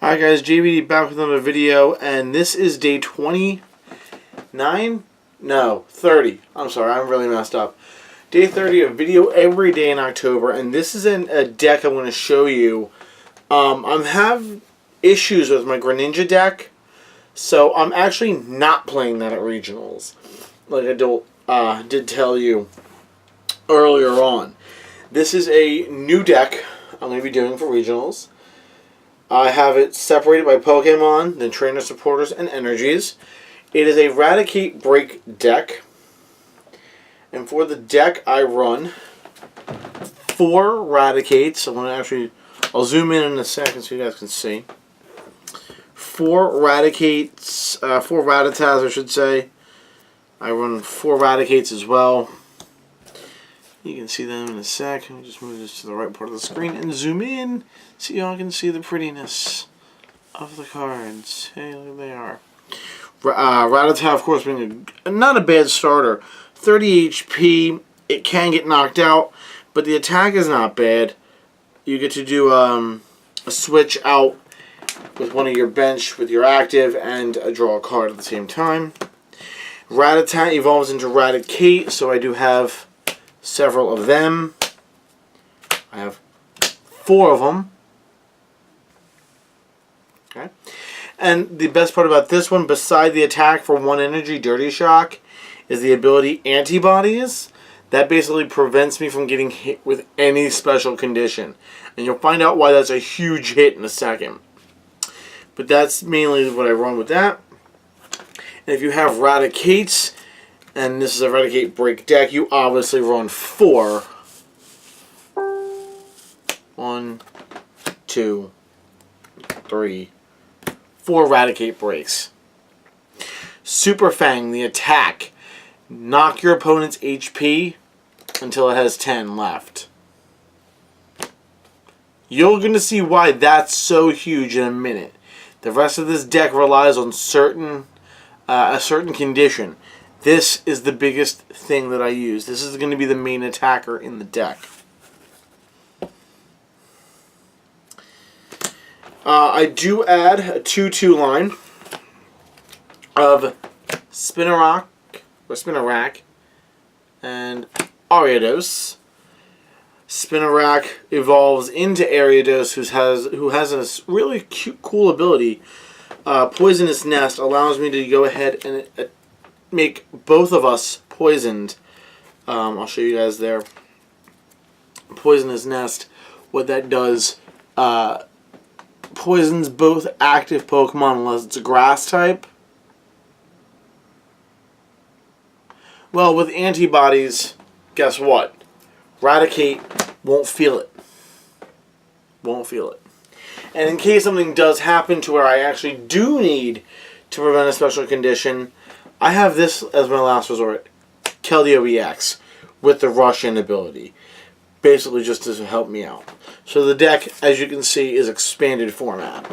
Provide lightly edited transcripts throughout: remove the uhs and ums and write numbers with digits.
Alright guys, JVD back with another video, and this is day 29? No, 30. I'm sorry, I'm really messed up. Day 30 of video every day in October, and this is a deck I'm going to show you. I have issues with my Greninja deck, so I'm actually not playing that at Regionals, like I did tell you earlier on. This is a new deck I'm going to be doing for Regionals. I have it separated by Pokemon, then trainer supporters, and energies. It is a Eradicate Break deck. And for the deck, I run 4 Eradicates. I'll zoom in a second so you guys can see. 4 Eradicates, 4 Rattatas, I should say. I run 4 Eradicates as well. You can see them in a sec. Let me just move this to the right part of the screen and zoom in so y'all can see the prettiness of the cards. Hey, look, they are. Rattata, of course, being not a bad starter. 30 HP. It can get knocked out, but the attack is not bad. You get to do a switch out with one of your bench with your active and draw a card at the same time. Rattata evolves into Eradicate, so I do have several of them. I have 4 of them. Okay. And the best part about this one, beside the attack for 1 energy, Dirty Shock, is the ability Antibodies. That basically prevents me from getting hit with any special condition. And you'll find out why that's a huge hit in a second. But that's mainly what I run with that. And if you have Eradicates, and this is a Eradicate Break deck, you obviously run 4. 1, 2, 3, 4 Eradicate Breaks. Super Fang, the attack. Knock your opponent's HP until it has 10 left. You're going to see why that's so huge in a minute. The rest of this deck relies on a certain condition. This is the biggest thing that I use. This is going to be the main attacker in the deck. I do add a 2-2 line of Spinarak and Ariados. Spinarak evolves into Ariados, who has a really cool ability. Poisonous Nest allows me to go ahead and make both of us poisoned. I'll show you guys there. Poisonous Nest, what that does, poisons both active Pokemon unless it's a grass type. Well, with antibodies, guess what? Eradicate won't feel it. Won't feel it. And in case something does happen to where I actually do need to prevent a special condition, I have this as my last resort. Keldeo EX with the Russian ability. Basically just to help me out. So the deck, as you can see, is expanded format.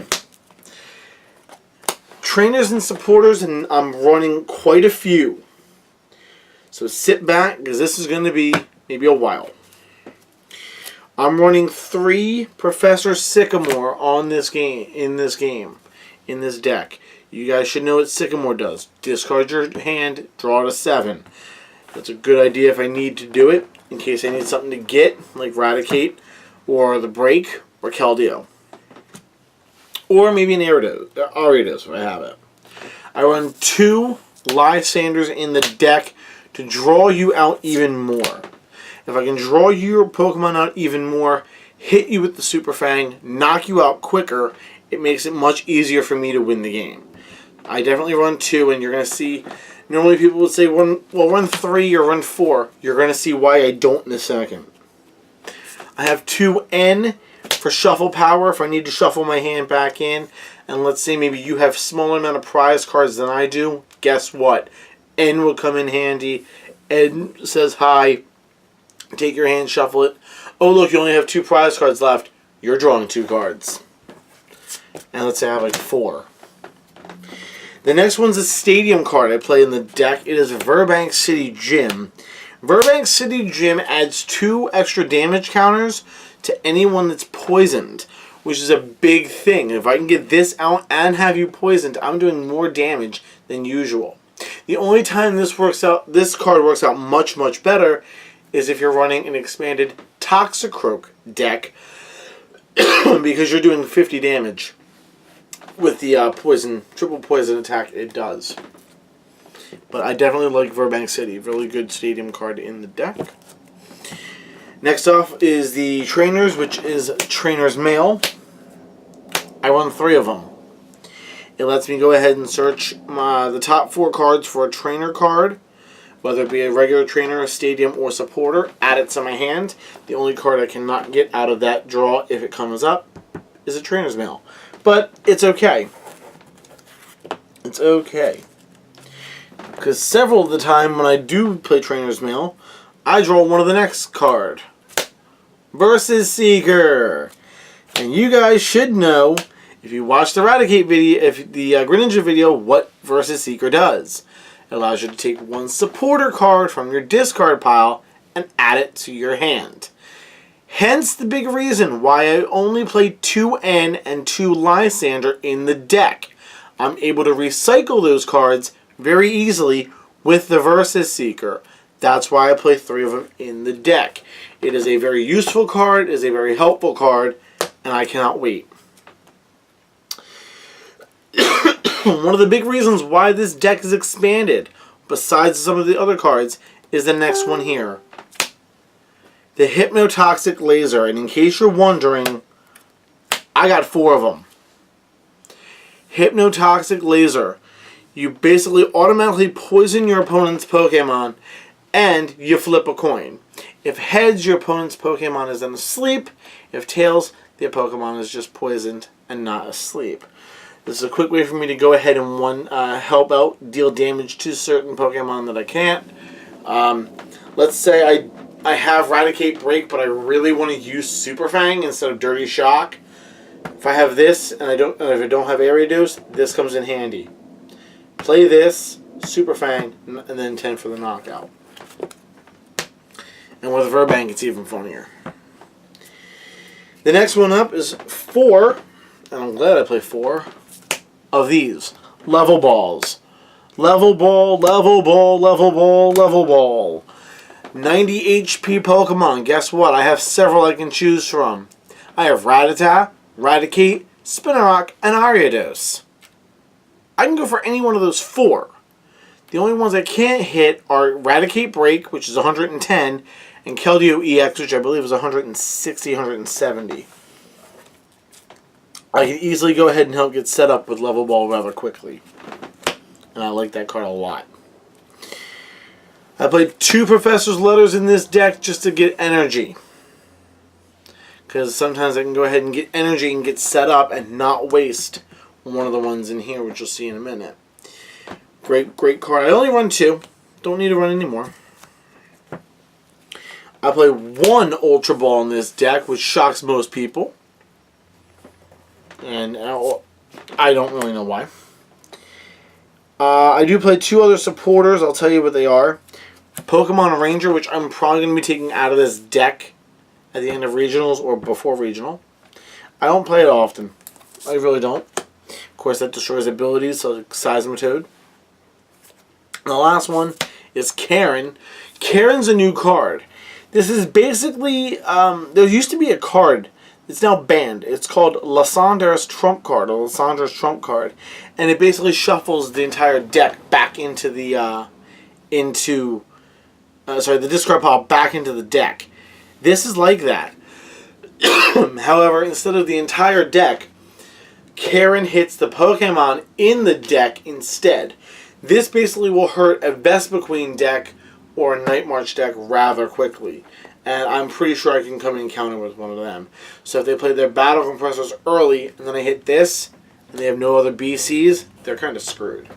Trainers and supporters, and I'm running quite a few. So sit back, because this is going to be maybe a while. I'm running 3 Professor Sycamore on this game, in this deck. You guys should know what Sycamore does. Discard your hand, draw to 7. That's a good idea if I need to do it, in case I need something to get, like Eradicate, or the Break, or Keldeo. Or maybe an Ariados, if I have it. I run 2 Lysanders in the deck to draw you out even more. If I can draw your Pokemon out even more, hit you with the Super Fang, knock you out quicker, it makes it much easier for me to win the game. I definitely run 2, and you're going to see, normally people would say, run 3 or run 4. You're going to see why I don't in a second. I have 2 N for shuffle power if I need to shuffle my hand back in. And let's say maybe you have smaller amount of prize cards than I do. Guess what? N will come in handy. N says hi. Take your hand, shuffle it. Oh, look, you only have 2 prize cards left. You're drawing 2 cards. And let's say I have like 4. The next one's a stadium card I play in the deck. It is Burbank City Gym. Burbank City Gym adds 2 extra damage counters to anyone that's poisoned. which is a big thing. If I can get this out and have you poisoned, I'm doing more damage than usual. The only time this card works out much, much better is if you're running an expanded Toxicroak deck because you're doing 50 damage with the triple poison attack it does. But I definitely like Burbank City. Really good stadium card in the deck. Next off is the Trainers, which is Trainers Mail. I run 3 of them. It lets me go ahead and search the top 4 cards for a trainer card, whether it be a regular trainer, a stadium, or supporter, add it to my hand. The only card I cannot get out of that draw if it comes up is a Trainer's Mail. But it's okay. It's okay. Because several of the time when I do play Trainer's Mail, I draw one of the next card. Versus Seeker. And you guys should know, if you watch the Eradicate video, if the Greninja video, what Versus Seeker does. It allows you to take one supporter card from your discard pile and add it to your hand. Hence the big reason why I only play 2 N and 2 Lysander in the deck. I'm able to recycle those cards very easily with the Versus Seeker. That's why I play 3 of them in the deck. It is a very useful card, it is a very helpful card, and I cannot wait. One of the big reasons why this deck is expanded, besides some of the other cards, is the next one here. The Hypnotoxic Laser. And in case you're wondering, I got 4 of them. Hypnotoxic Laser. You basically automatically poison your opponent's Pokemon, and you flip a coin. If heads, your opponent's Pokemon is then asleep. If tails, the Pokemon is just poisoned and not asleep. This is a quick way for me to go ahead and help out, deal damage to certain Pokemon that I can't. Let's say I have Eradicate Break, but I really want to use Super Fang instead of Dirty Shock. If I have this and if I don't have Ariados, this comes in handy. Play this, Super Fang, and then 10 for the knockout. And with Verbank, it's even funnier. The next one up is 4, and I'm glad I play 4, of these. Level Balls. Level Ball, Level Ball, Level Ball, Level Ball. 90 HP Pokemon. Guess what? I have several I can choose from. I have Rattata, Raticate, Spinarak, and Ariados. I can go for any one of those 4. The only ones I can't hit are Eradicate Break, which is 110, and Keldeo EX, which I believe is 160, 170. I can easily go ahead and help get set up with Level Ball rather quickly. And I like that card a lot. I played 2 Professor's Letters in this deck just to get energy. Because sometimes I can go ahead and get energy and get set up and not waste one of the ones in here, which you'll see in a minute. Great card. I only run 2. Don't need to run anymore. I play 1 Ultra Ball in this deck, which shocks most people. And I don't really know why. I do play 2 other supporters. I'll tell you what they are. Pokemon Ranger, which I'm probably going to be taking out of this deck at the end of Regionals or before Regional. I don't play it often. I really don't. Of course, that destroys abilities, so Seismitoad. And the last one is Karen. Karen's a new card. This is basically, there used to be a card. It's now banned. It's called Lysander's Trump Card, or Lysander's Trump Card. And it basically shuffles the entire deck back into the, the discard pile back into the deck. This is like that. However, instead of the entire deck, Karen hits the Pokemon in the deck instead. This basically will hurt a Vespiquen deck or a Night March deck rather quickly. And I'm pretty sure I can come in and counter with one of them. So if they play their Battle Compressors early, and then I hit this, and they have no other BCs, they're kind of screwed.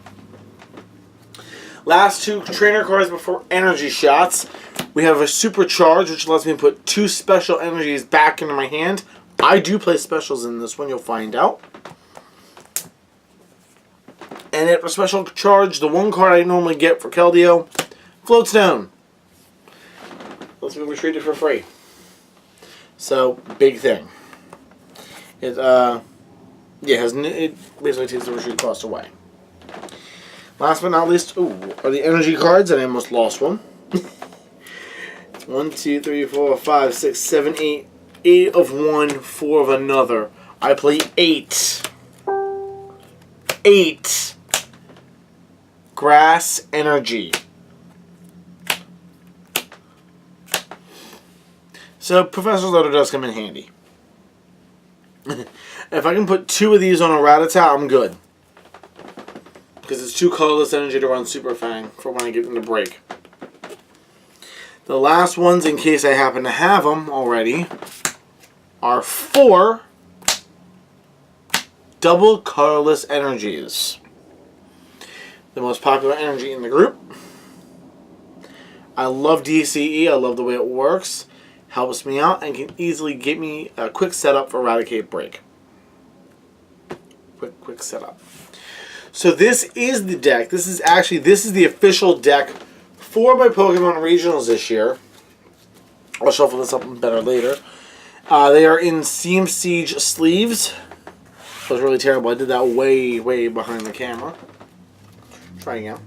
Last 2 trainer cards before energy shots. We have a Supercharge, which lets me put 2 special energies back into my hand. I do play specials in this one, you'll find out. And for Special Charge, the 1 card I normally get for Keldeo, Floatstone. Let's be treated for free. So, big thing. It it basically takes the retreat cost away. Last but not least, are the energy cards, and I almost lost one. 1, 2, 3, 4, 5, 6, 7, 8. 8 of one, 4 of another. I play 8. 8. Grass energy. So Professor's Letter does come in handy. If I can put 2 of these on a Rattata, I'm good. Because it's 2 colorless energy to run Super Fang for when I get into break. The last ones, in case I happen to have them already, are 4 double colorless energies. The most popular energy in the group. I love DCE. I love the way it works. Helps me out and can easily get me a quick setup for Eradicate Break. Quick setup. So this is the deck. This is the official deck for my Pokemon Regionals this year. I'll shuffle this up better later. They are in Steam Siege sleeves. That was really terrible. I did that way behind the camera. Try again.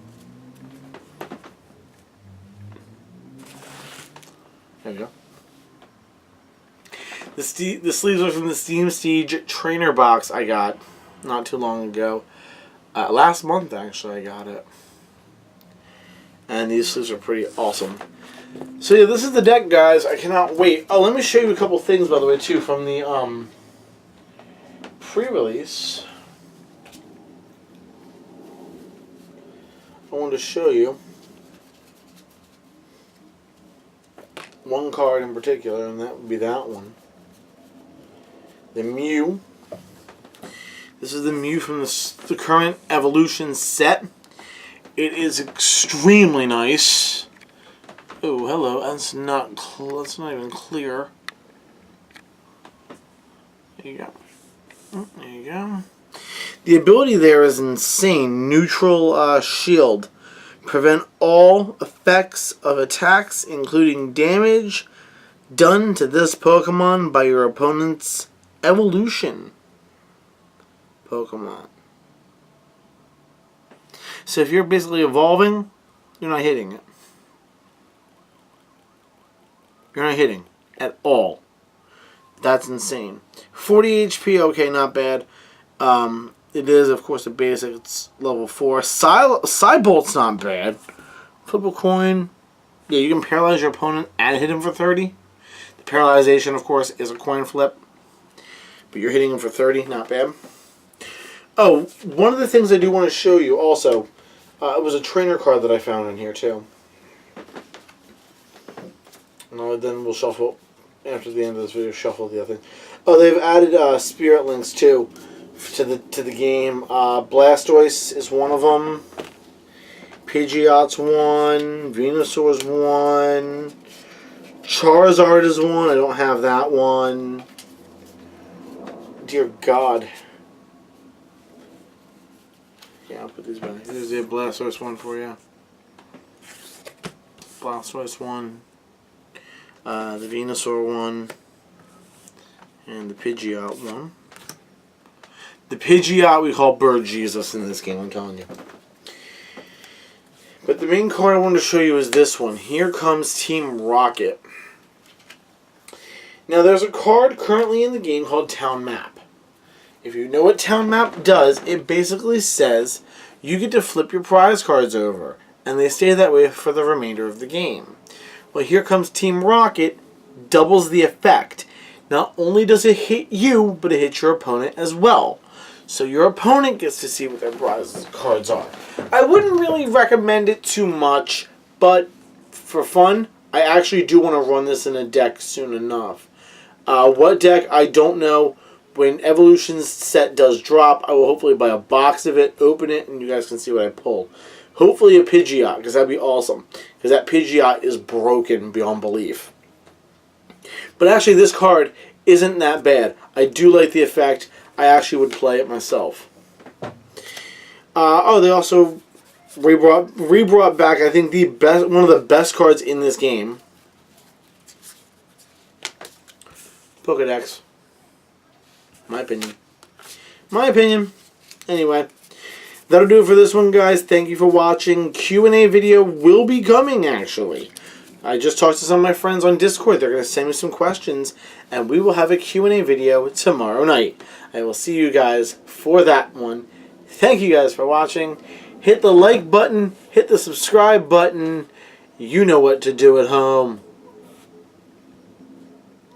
There we go. The sleeves are from the Steam Siege trainer box I got not too long ago. Last month, actually, I got it. And these sleeves are pretty awesome. So yeah, this is the deck, guys. I cannot wait. Oh, let me show you a couple things, by the way, too, from the pre-release. I wanted to show you one card in particular, and that would be that one. The Mew. This is the Mew from the current Evolution set. It is extremely nice. Oh, hello. That's not even clear. There you go. There you go. The ability there is insane. Neutral shield. Prevent all effects of attacks, including damage done to this Pokemon by your opponent's evolution Pokemon. So if you're basically evolving, you're not hitting it. You're not hitting at all. That's insane. 40 HP, okay, not bad. It is, of course, a basic. It's level 4. Psybolt's not bad. Flip a coin. Yeah, you can paralyze your opponent and hit him for 30. The paralyzation, of course, is a coin flip. But you're hitting him for 30, not bad. Oh, one of the things I do want to show you also, it was a trainer card that I found in here, too. No, then we'll shuffle, after the end of this video, shuffle the other thing. Oh, they've added Spirit Links, too, to the game. Blastoise is one of them. Pidgeot's one. Venusaur's one. Charizard is one. I don't have that one. Dear God. Yeah, I'll put these back. Here's the Blastoise one for you. Blastoise one. The Venusaur one. And the Pidgeot one. The Pidgeot we call Bird Jesus in this game, I'm telling you. But the main card I wanted to show you is this one. Here comes Team Rocket. Now there's a card currently in the game called Town Map. If you know what Town Map does, it basically says you get to flip your prize cards over. And they stay that way for the remainder of the game. Well, here comes Team Rocket, doubles the effect. Not only does it hit you, but it hits your opponent as well. So your opponent gets to see what their prize cards are. I wouldn't really recommend it too much, but for fun, I actually do want to run this in a deck soon enough. What deck, I don't know. When Evolution's set does drop, I will hopefully buy a box of it, open it, and you guys can see what I pull. Hopefully a Pidgeot, because that'd be awesome. Because that Pidgeot is broken beyond belief. But actually, this card isn't that bad. I do like the effect. I actually would play it myself. Oh, they also rebrought back, I think, one of the best cards in this game. Pokedex. My opinion. My opinion. Anyway, that'll do it for this one, guys. Thank you for watching. Q&A video will be coming, actually. I just talked to some of my friends on Discord. They're going to send me some questions, and we will have a Q&A video tomorrow night. I will see you guys for that one. Thank you guys for watching. Hit the like button. Hit the subscribe button. You know what to do at home.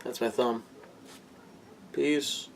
That's my thumb. Peace.